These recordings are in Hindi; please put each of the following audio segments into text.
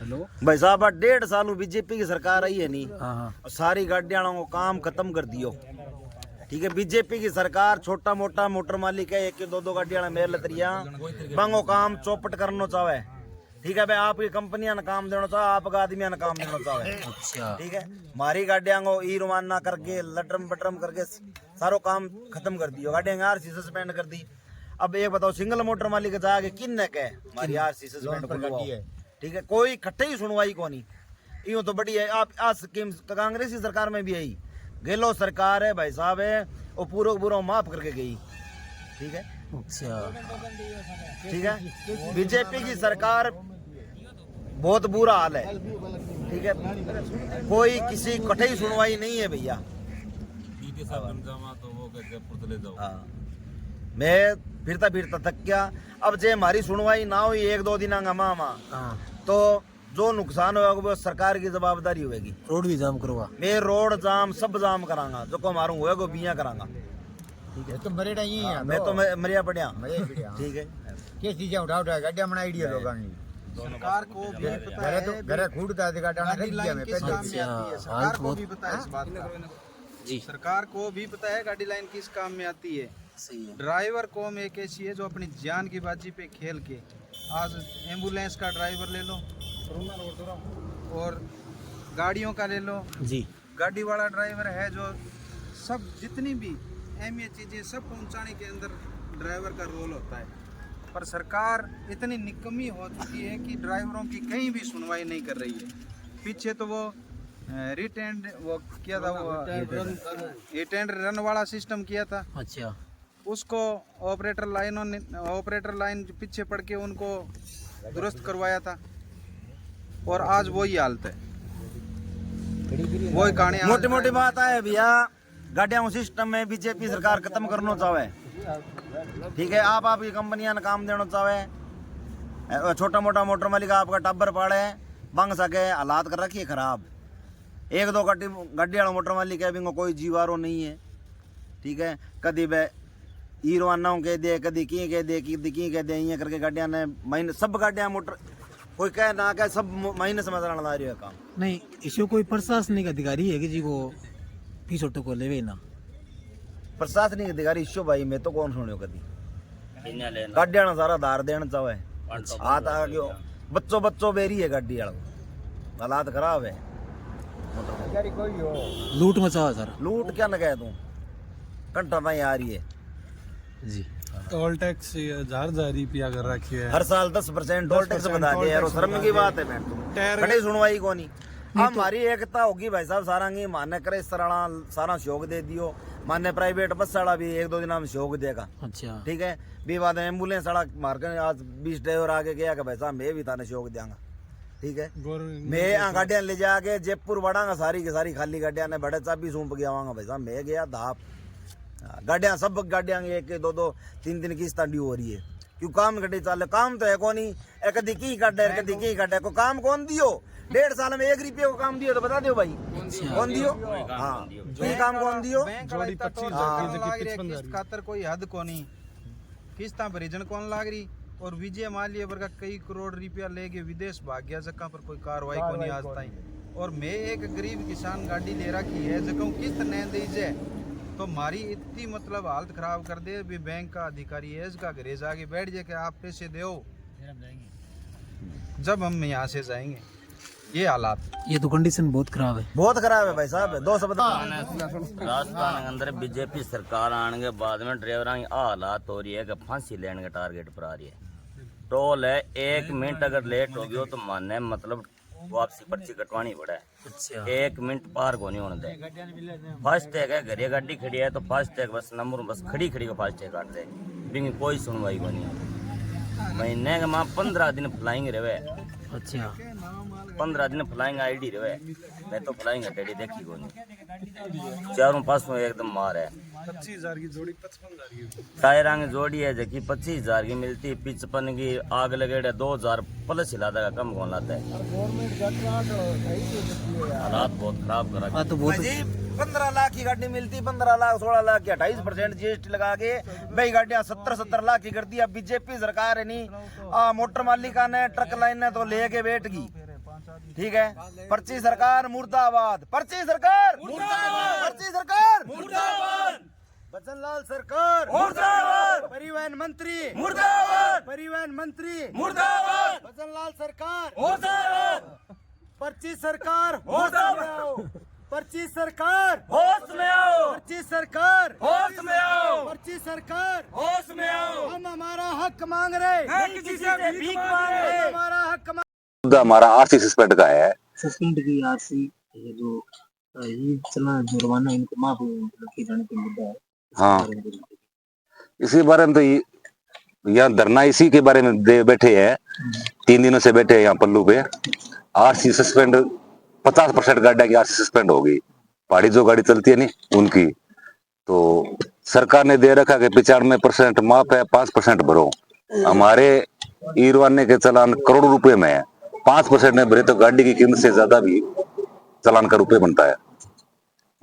भाई साहब 1.5 साल बीजेपी की सरकार आई है नहीं, सारी गाड़ियां को काम खत्म कर दियो। ठीक है, बीजेपी की सरकार छोटा मोटा मोटर मालिक है, एक दो गाड़ियां मेरे लतरिया बंगो काम चौपट करना चाहे। ठीक है भाई, आपकी कंपनियां ने काम देना चाहे, आपका आदमियों ने काम देना चाहे। अच्छा ठीक है, हमारी गाड़ियां को ई रवाना करके लटरम बटरम करके सारो काम खत्म कर दियो। गाड़ियां आरसी सस्पेंड कर दी। अब एक बताओ, सिंगल मोटर मालिक जाके किन ने कहे हमारी आरसी सस्पेंड करवाओ। ठीक है, कोई कट्टे ही सुनवाई को नहीं। यूं तो बड़ी है आप आज स्कीम कांग्रेसी सरकार में भी आई, गहलोत सरकार है भाई साहब है, वो पूरा माफ करके गई। ठीक है, अच्छा ठीक है, बीजेपी की सरकार बहुत बुरा हाल है। ठीक है, कोई किसी कठे ही सुनवाई नहीं है भैया। मैं फिरता थक गया। अब जे हमारी सुनवाई ना हुई 1-2 दिन मामा तो जो नुकसान होगा वो सरकार की जवाबदारी होगी। रोड भी जाम करवा, मैं रोड जाम सब जाम करांगा, जो को मारूंगा वो बिया करांगा। ठीक है, तो मरेड़ा ही है, मैं तो मरिया पड़िया। ठीक है, किस चीजें उठा गाड़ियां बना आइडिया लोग सरकार को भी पता है, घर खूडता है गाड़ी लाइन किस काम में आती है। सरकार को भी पता है इस बात का जी, सरकार को भी पता है गाड़ी लाइन किस काम में आती है। ड्राइवर कौम एक ऐसी है जो अपनी जान की बाजी पे खेल के, आज एम्बुलेंस का ड्राइवर ले लो और गाड़ियों का ले लो जी, गाड़ी वाला ड्राइवर है जो सब जितनी भी अहमियत चीजें सब पहुंचाने के अंदर ड्राइवर का रोल होता है। पर सरकार इतनी निकम्मी हो चुकी है कि ड्राइवरों की कहीं भी सुनवाई नहीं कर रही है। पीछे तो वो रिटेंड वो किया था, वो रिटेंड रन वाला सिस्टम किया था। अच्छा, उसको ऑपरेटर लाइन पीछे पड़ के उनको दुरुस्त करवाया था और आज वही हालत है, वही कहानी। मोटी मोटी बात है भैया, गाड़ियां सिस्टम में बीजेपी सरकार खत्म करना चाहे। ठीक है, आप आपकी कंपनियां ने काम देना चाहे, छोटा मोटा मोटर मालिक आपका टब्बर पाड़े बंग सके, हालात कर रखिए खराब। 1-2 गाड़ी वाला मोटर मालिक है, बिंगो कोई जीवारो नहीं है। ठीक है, कभी वे ई रवाना कह दे, कभी की कह दे, की कह दे, ये करके गाड़ियां ने महीने सब गाड़ियां मोटर कोई कह ना कह सब महीने से मजा ला रही है काम। नहीं, इसको कोई प्रशासनिक अधिकारी है कि जी वो पीछे को लेवे ना? प्रशासनिक अधिकारी इश्यो भाई मैं तो कौन सुनियो कभी गाड़ियां सारा धार देना चाहे। हाथ आ गयो बच्चों बेरी है गाड़ी वाला, हालात खराब है। लूट मचा सर, लूट क्या न कह तू, कंटा नहीं आ रही है जी। टोल टैक्स 1000 रुपया कर रखी है, हर साल 10% टोल टैक्स बता दिया यार, शर्म की बात है। मैं कड़ी सुनवाई को नहीं। हमारी एकता होगी भाई साहब, सारा मान्य करे इस तरह सारा सहयोग दे दियो। मान्य प्राइवेट बस वाला भी 1-2 दिन में सहयोग देगा। अच्छा ठीक है, भी बात एम्बुलेंस वाला मार्केट आज 20 ड्राइवर आगे गया कि भाई साहब मैं भी थाने सहयोग देंगा। ठीक है, मैं गाड़ियां ले जाके जयपुर बढ़ांगा, सारी की सारी खाली गाड़ियां ने बड़े चाबी सूंप गया भाई साहब, मैं गया धाप गाड़ियां सब गाड़ियां 1-2 3 किस्त ड्यू हो रही है। क्यों काम गड्डी चाले, काम तो है कौन ही, कदी की काटे कदी की काटे, को काम कौन दियो। 1.5 साल में 1 रुपये को काम दियो तो बता दियो भाई कौन दियो। हाँ, काम कौन दियो। किस्त खातर कोई हद को नहीं, किस्ता भरीजन कौन लाग रही। और विजय माल्या वर्ग कई करोड़ रुपया लेके विदेश भाग गया, जगह पर कोई कार्रवाई को नहीं आज ताई। और मैं एक गरीब किसान गाड़ी ले रखी है, जगह किस्त नहीं दीजिए तो हमारी इतनी मतलब हालत खराब कर दे। भी बैंक का अधिकारी है, इसका घरे जाके बैठ जाए कि आप पैसे दो जब हम यहाँ से जाएंगे। ये हालात, ये तो कंडीशन बहुत खराब है भाई साहब। 2 शब्द राजस्थान के अंदर बीजेपी सरकार आने के बाद में ड्राइवरों की हालात हो रही है कि फांसी लेने के टारगेट पर आ रही है। टोल है, 1 मिनट अगर लेट हो गया तो माने मतलब वापसी पर्ची कटवानी पड़ा है। अच्छा। 1 मिनट पार को नहीं होने दे। फास्ट टैग है, घरे गाड़ी खड़ी है तो फास्ट टैग बस नंबर बस खड़ी को फास्ट टैग काट दे, बिंग कोई सुनवाई को नहीं। महीने के माँ 15 दिन फ्लाइंग रहे। अच्छा, 15 दिन फ्लाइंग आईडी रहे। मैं तो फ्लाइंग अटेडी देखी को नहीं, चारों पासों एकदम मार है। 25,000 की जोड़ी 55,000 की टायरां की जोड़ी है जबकि 25,000 की मिलती। 55 की आग लगे 2000 प्लस हिलाता का कम कौन लाता है। हालात बहुत खराब करा। तो 15 लाख की गाड़ी मिलती, 15 लाख 16 लाख की 28% GST लगा के भाई गाड़ियां 70 लाख की कर दी। अब बीजेपी सरकार है नहीं, मोटर मालिका ने ट्रक लाइन ने तो लेके बैठ गई। ठीक है। पर्ची सरकार मुर्दाबाद, पर्ची सरकार मुर्दाबाद, पर्ची सरकार मुर्दाबाद, बचनलाल सरकार मुर्दाबाद, परिवहन मंत्री मुर्दाबाद, परिवहन मंत्री मुर्दाबाद, बचनलाल सरकार मुर्दाबाद, पर्ची सरकार होश में आओ, पर्ची सरकार होश में आओ, पर्ची सरकार होश में आओ, पर्ची सरकार होश में आओ। हम हमारा हक मांग रहे हैं, किसी से भीख मांग रहे, हमारा हक मुद्दा हमारा आरसी सस्पेंड का है। सस्पेंड की आरसी ये जो ये चला जुर्माना इनको माफ किए जाने का मुद्दा है। हाँ, इसी बारे में तो यहाँ धरना इसी के बारे में दे बैठे हैं, 3 दिनों से बैठे हैं यहाँ पल्लू पे। आरसी सस्पेंड 50% गाड़ियां की आरसी सस्पेंड होगी, पहाड़ी जो गाड़ी चलती है नहीं उनकी। तो सरकार ने दे रखा कि 95% माफ है, 5% भरो। हमारे ईरवाने के चालान करोड़ों रुपए में है, 5% ने भरे तो गाड़ी की कीमत से ज्यादा भी चालान का रुपए बनता है।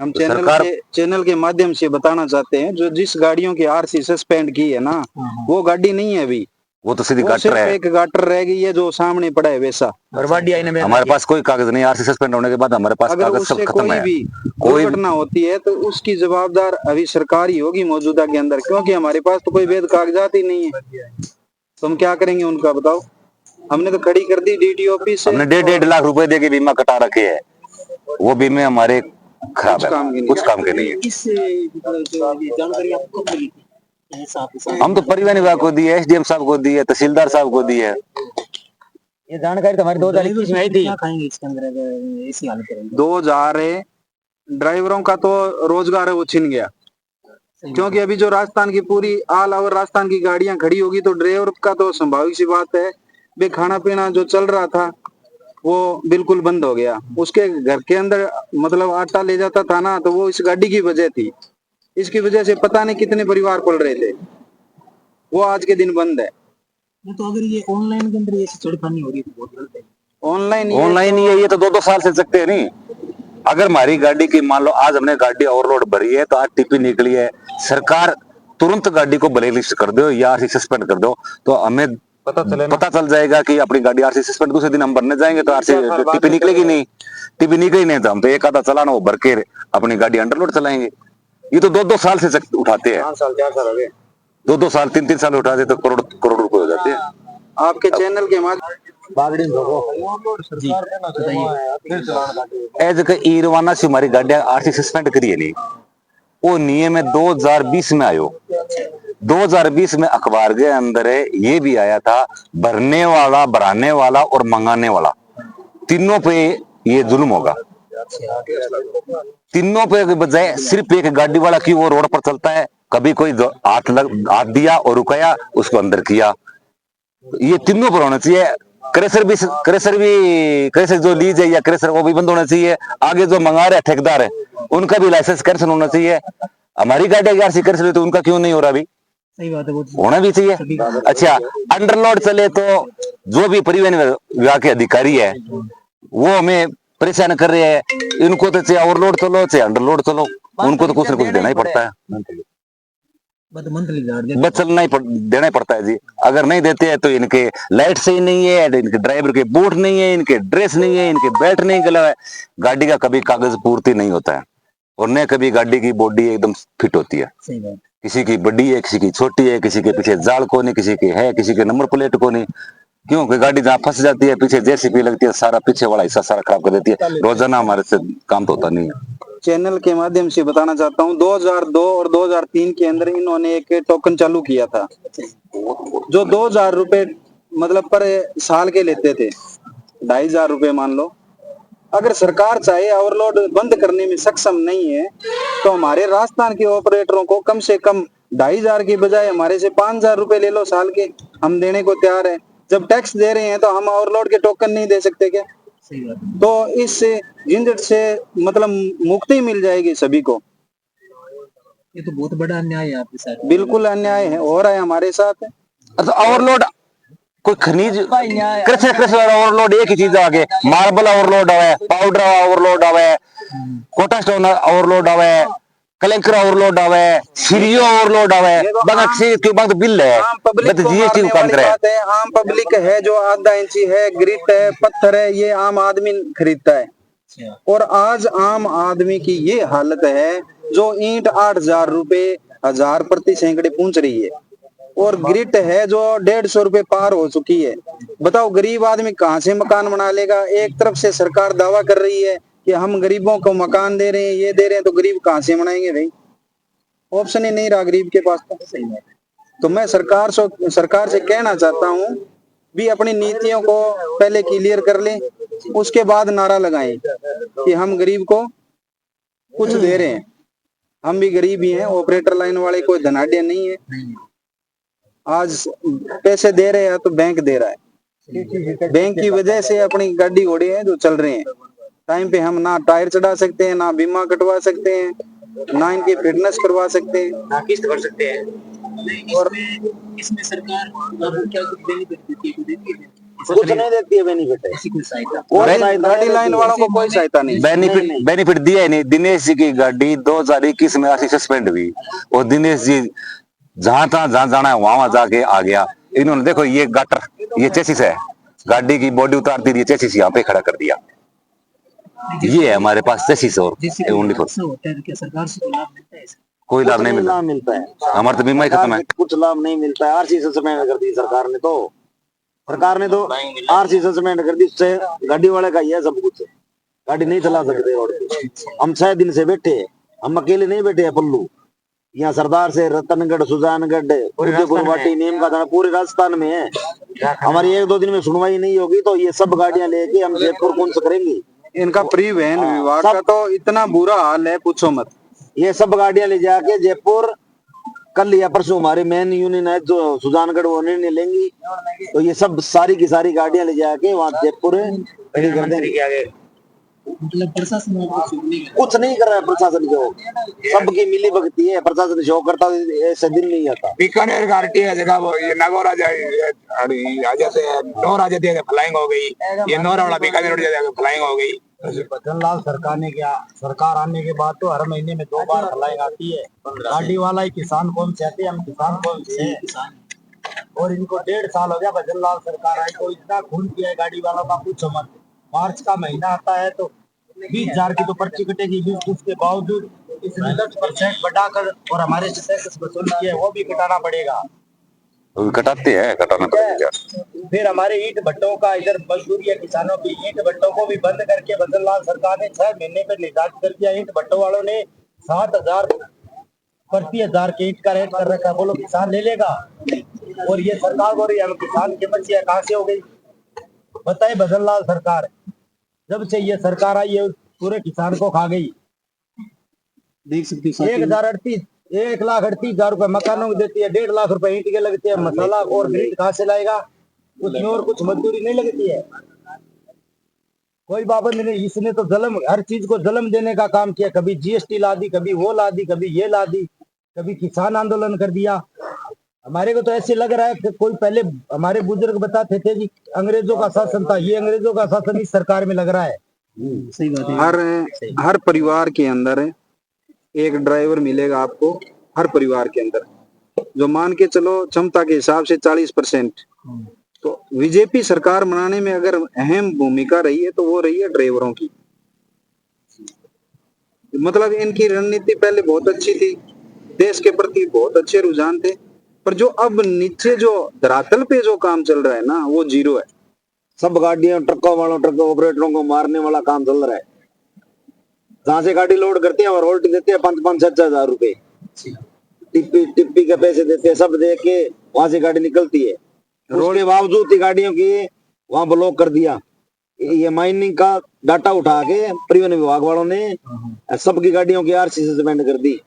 हम सरकार चैनल के माध्यम से बताना चाहते हैं, जो जिस गाड़ियों की आरसी सस्पेंड की है ना, वो गाड़ी नहीं है अभी, वो तो सीधी वो गाटर सिर्फ है। एक गाटर रह गई है जो सामने पड़ा है वैसा। हमारे पास कोई कागज नहीं, आरसी सस्पेंड होने के बाद हमारे पास अगर कागज सब उससे खत्म कोई है। भी कोई दुर्घटना होती है तो उसकी जवाबदार अभी सरकार ही होगी मौजूदा के अंदर, क्योंकि हमारे पास तो कोई वैध कागजात ही नहीं है। तो हम क्या करेंगे उनका, बताओ। हमने तो खड़ी कर दी डीटी ऑफिस से, हमने 1.5 लाख रुपए दे के बीमा कटा रखे है, वो बीमे हमारे खराब है, कुछ काम के नहीं है। इससे जानकारी आपको कब मिली थी? हम तो परिवहन विभाग को दिए, एसडीएम साहब को दिए, तहसीलदार साहब को दिए। ये जानकारी तो हमारी 2021 में आई थी। क्या खाएंगे इसके अंदर अगर ऐसी हालत रहेगी? 2000 है, ड्राइवरों का तो रोजगार है वो छिन गया, क्योंकि अभी जो राजस्थान की पूरी ऑल ओवर राजस्थान की गाड़ियां खड़ी होगी तो ड्राइवर का तो स्वाभाविक सी बात है, वे खाना पीना जो चल रहा था वो बिल्कुल बंद हो गया। उसके घर के अंदर मतलब आटा ले जाता था ना, तो वो इस गाड़ी की वजह थी। इसकी वजह से पता नहीं कितने परिवार पल रहे थे, वो आज के दिन बंद है। तो अगर ये ऑनलाइन के अंदर ऐसी छेड़खानी हो रही है तो बहुत गलत है। ऑनलाइन ही है, ये तो 2-2 साल से सकते हैं नहीं। अगर हमारी गाड़ी की मान लो आज हमने गाड़ी ओवरलोड भरी है तो आज टीपी निकली है, सरकार तुरंत गाड़ी को ब्लैक लिस्ट कर दो या आरसी सस्पेंड कर दो, तो हमें पता चल जाएगा कि अपनी गाड़ी आरसी सस्पेंड। दूसरे दिन हम भरने जाएंगे तो आरसी टीपी निकलेगी नहीं, टीपी निकली नहीं तो हम तो एक आधा चलाना वो भर के अपनी गाड़ी अंडरलोड चलाएंगे। ये तो 2-2 साल से उठाते हैं, 5 साल 4 साल हो गए, 2-2 साल 3-3 साल उठाते तो करोड़ रुपए हो जाते हैं। आपके चैनल के माध्यम एज के ईरवाना से हमारी गाड़ियां आरसी सस्पेंड करी है नहीं, वो नियम है 2020 में आयो। 2020 में अखबार के अंदर है ये भी आया था, भरने वाला, भराने वाला और मंगाने वाला तीनों पे ये जुल्म होगा। तीनों पे बजाय सिर्फ एक गाड़ी वाला की वो रोड पर चलता है, कभी कोई हाथ दिया और रुकाया उसको अंदर किया, ये तीनों पर होना चाहिए। क्रेशर जो लीज है या क्रेशर वो भी बंद होना चाहिए। आगे जो मंगा रहे ठेकेदार है उनका भी लाइसेंस कैंसिल होना चाहिए। हमारी गाड़ी आरसी कैंसिल हुई तो उनका क्यों नहीं हो रहा? अभी सही बात है, वो होना भी चाहिए। अच्छा, अंडरलोड चले तो जो भी परिवहन विभाग के अधिकारी है वो हमें परेशान कर रहे हैं। इनको तो चाहे ओवरलोड चलो चाहे अंडरलोड चलो, उनको तो कुछ न कुछ देना ही पड़ता है, बस चलना ही देना ही पड़ता है जी। अगर नहीं देते हैं तो इनके लाइट सही नहीं है, इनके ड्राइवर के बूट नहीं है, इनके ड्रेस नहीं है, इनके बेल्ट नहीं गला है, गाड़ी का कभी कागज पूर्ति नहीं होता है और न कभी गाड़ी की बॉडी एकदम फिट होती है। किसी की बड़ी है, किसी की छोटी है, किसी के पीछे जाल को नहीं, किसी के है, किसी के नंबर प्लेट को नहीं। क्योंकि गाड़ी जहाँ फंस जाती है पीछे जेसीबी लगती है, सारा पीछे वाला हिस्सा सारा खराब कर देती है। रोजाना हमारे से काम तो होता नहीं है। चैनल के माध्यम से बताना चाहता हूँ, 2002 और 2003 के अंदर इन्होंने एक टोकन चालू किया था जो 2000 रुपए मतलब पर साल के लेते थे, 2500 रुपए मान लो। अगर सरकार चाहे ओवरलोड बंद करने में सक्षम नहीं है तो हमारे राजस्थान के ऑपरेटरों को कम से कम 2500 की बजाय हमारे से 5000 रुपए ले लो साल के, हम देने को तैयार है। जब टैक्स दे रहे हैं तो हम ओवरलोड के टोकन नहीं दे सकते क्या? तो इस झंझट से मतलब मुक्ति मिल जाएगी सभी को। ये तो बहुत बड़ा अन्याय है आपके साथ। बिल्कुल अन्याय है, हो रहा है हमारे साथ। ओवरलोड कोई खनिज कृषि ओवरलोड एक ही चीज आगे, मार्बल ओवरलोड आवे, पाउडर ओवरलोड आवे, कोटा स्टोन ओवरलोड आवे, कलेक्टर ओवरलोड आवे, सीरियो ओवरलोड आवे, बगत से के बाद बिल है, आम पब्लिक बस को जीएसटी मारने को काम वाली करे। बात है। आम पब्लिक है जो आधा इंची है, ग्रिट है, पत्थर है, ये आम आदमी खरीदता है। और आज आम आदमी की ये हालत है, जो ईंट 8,000 रुपए 1,000 प्रति सैकड़े पूछ रही है, और ग्रिट है जो 150 रुपए पार हो चुकी है। बताओ गरीब आदमी कहाँ से मकान बना लेगा? एक तरफ से सरकार दावा कर रही है कि हम गरीबों को मकान दे रहे हैं, ये दे रहे हैं, तो गरीब कहाँ से बनाएंगे भाई? ऑप्शन ही नहीं रहा गरीब के पास। तो मैं सरकार से कहना चाहता हूँ भी अपनी नीतियों को पहले क्लियर कर लें, उसके बाद नारा लगाएं कि हम गरीब को कुछ दे रहे हैं। हम भी गरीब ही हैं, ऑपरेटर लाइन वाले कोई धनाढ़ नहीं है। आज पैसे दे रहे हैं तो बैंक दे रहा है, बैंक की वजह से अपनी गाड़ी घोड़े हैं जो चल रहे हैं। टाइम पे हम ना टायर चढ़ा सकते हैं, ना बीमा कटवा सकते हैं, ना इनकी फिटनेस करवा सकते हैं, ना किस्त भर सकते हैं। और इसमें सरकार आपको क्या कुछ बेनिफिट देती है? कुछ नहीं देती है बेनिफिट, ऐसी कोई सहायता? गाड़ी लाइन वालों को कोई सहायता नहीं। बेनिफिट दिया ही नहीं। दिनेश जी की गाड़ी 2021 में ऐसी सस्पेंड हुई, और दिनेश जी जहां जाना है वहां जाके आ गया। इन्होंने देखो ये गटर, ये चेसिस है, गाड़ी की बॉडी उतारती थी, चेसिस यहाँ पे खड़ा कर दिया। ये है हमारे पास चेसिस और ओनली फॉर। होता है क्या सरकार से लाभ मिलता है? कोई लाभ नहीं मिलता, मिलता है। हमारा तो बीमा ही खत्म है। कुछ लाभ नहीं मिलता है। आरसी सस्पेंड कर दी सरकार ने तो आरसी सस्पेंड कर दी। उससे गाड़ी वाले का ही है सब कुछ, गाड़ी नहीं चला सकते रोड पे। हम 6 दिन से बैठे हैं, हम अकेले नहीं बैठे हैं पल्लू। यहाँ सरदार से रतनगढ़, सुजानगढ़, गुवाहाटी, नीम का थाना पूरे राजस्थान में है। हमारी 1-2 दिन में सुनवाई नहीं होगी तो ये सब गाड़ियां लेके हम जयपुर कौन से करेंगे? इनका परिवहन विभाग का तो इतना बुरा हाल है, पूछो मत। ये सब गाड़ियां ले जाके जयपुर कल या परसों हमारे मेन यूनियन है जो सुजानगढ़, वो निर्णय लेंगी तो ये सब सारी की सारी गाड़ियां ले जाके वहाँ जयपुर खड़ी कर देंगे। मतलब प्रशासन कुछ नहीं कर रहा है प्रशासन, जो सबकी मिली भगती है। प्रशासन शो करता ऐसे दिन नहीं आता। बीकानेर का RTO जगह वो ये नागौर आ जाते हैं, नौर आ जाती है, फ्लाइंग हो गई। ये नौर वाला बीकानेर उड़ जाता है, फ्लाइंग हो गई। भजनलाल सरकार आने के बाद तो हर महीने में 2 बार फ्लाइंग आती है। गाड़ी वाला ही किसान कौन से आते हैं, हम किसान कौन से हैं? और इनको 1.5 साल हो गया भजनलाल सरकार आई को, इतना खून किया है गाड़ी वालों का, पूछो मत। मार्च का महीना आता है तो 20,000 की तो पर्ची कटेगी, उसके बावजूद इसने 10% बढ़ाकर और हमारे से टैक्स वसूल किया है, वो भी कटाना पड़ेगा। वो कटाते हैं, कटाना पड़ेगा। फिर हमारे ईंट भट्टों का इधर मजदूरी है किसानों की, ईंट भट्टों को भी बंद करके भजनलाल सरकार ने 6 महीने पर निर्धारित कर दिया। ईंट भट्टों वालों ने 7,000 प्रति 1,000 के ईंट का रेट कर रखा है। बोलो किसान ले लेगा? और ये सरकार बोल रही है हम किसान की मर्जी है, कहाँ से हो गई बताए? भजनलाल सरकार जब से ये सरकार आई है पूरे किसान को खा गई। देख सकते हो 1,38,000 रुपए मकानों को देती है, 1.5 लाख रुपए ईंट के लगते हैं, मसाला और ग्रिट कहाँ से लाएगा? उसमें और कुछ मजदूरी नहीं लगती है, कोई पाबंदी नहीं। इसने तो जलम, हर चीज को जलम देने का काम किया। कभी GST ला दी, कभी वो ला दी, कभी ये ला दी, कभी किसान आंदोलन कर दिया। हमारे को तो ऐसे लग रहा है कि कोई पहले हमारे बुजुर्ग बताते थे कि अंग्रेजों का शासन था, ये अंग्रेजों का शासन इस सरकार में लग रहा है। सही बात है। हर परिवार के अंदर एक ड्राइवर मिलेगा आपको, हर परिवार के अंदर, जो मान के चलो क्षमता के हिसाब से 40%। तो बीजेपी सरकार बनाने में अगर अहम भूमिका रही है तो वो रही है ड्राइवरों की। मतलब इनकी रणनीति पहले बहुत अच्छी थी, देश के प्रति बहुत अच्छे रुझान थे, पर जो अब नीचे जो धरातल पे जो काम चल रहा है ना, वो जीरो है। सब गाड़ियों, ट्रकों वालों, ट्रक ऑपरेटरों को मारने वाला काम चल रहा है। जहाँ से गाड़ी लोड करते हैं और रोल्टी देते हैं 5-5-6 हजार रुपए, टिप्पी के पैसे देते हैं, सब दे के वहां से गाड़ी निकलती है। उसके बावजूद गाड़ियों की वहां ब्लॉक कर दिया। ये माइनिंग का डाटा उठा के परिवहन विभाग वालों ने सबकी गाड़ियों की RC सस्पेंड कर दी।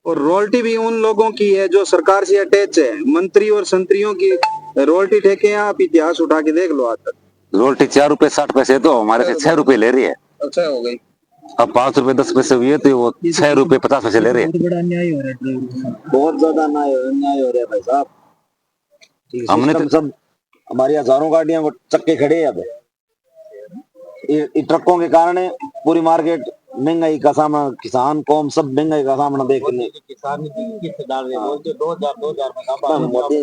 और रॉयल्टी भी उन लोगों की है जो सरकार से अटैच है। मंत्री और संतरियों की रॉयल्टी ठेके हैं, आप इतिहास उठा के देख लो। आज तक रॉयल्टी 4 रुपए 60 पैसे, तो हमारे से 6 रुपए ले रही है। अच्छा हो गई। अब 5 रुपए 10 पैसे हुए तो वो 6 रुपए 50 पैसे ले रहे हैं। बहुत बड़ा अन्याय हो रहा है ड्राइवरों के साथ, बहुत ज्यादा अन्याय हो रहा है भाई साहब। हमने तो सब हमारी हजारों गाड़ियां चक्के खड़े हैं। अब ये ट्रकों के कारण पूरी मार्केट महंगाई का सामना, किसान कौम सब महंगाई का सामना देख रही है। किसान की किस्त डाल रहे हैं, 2000 में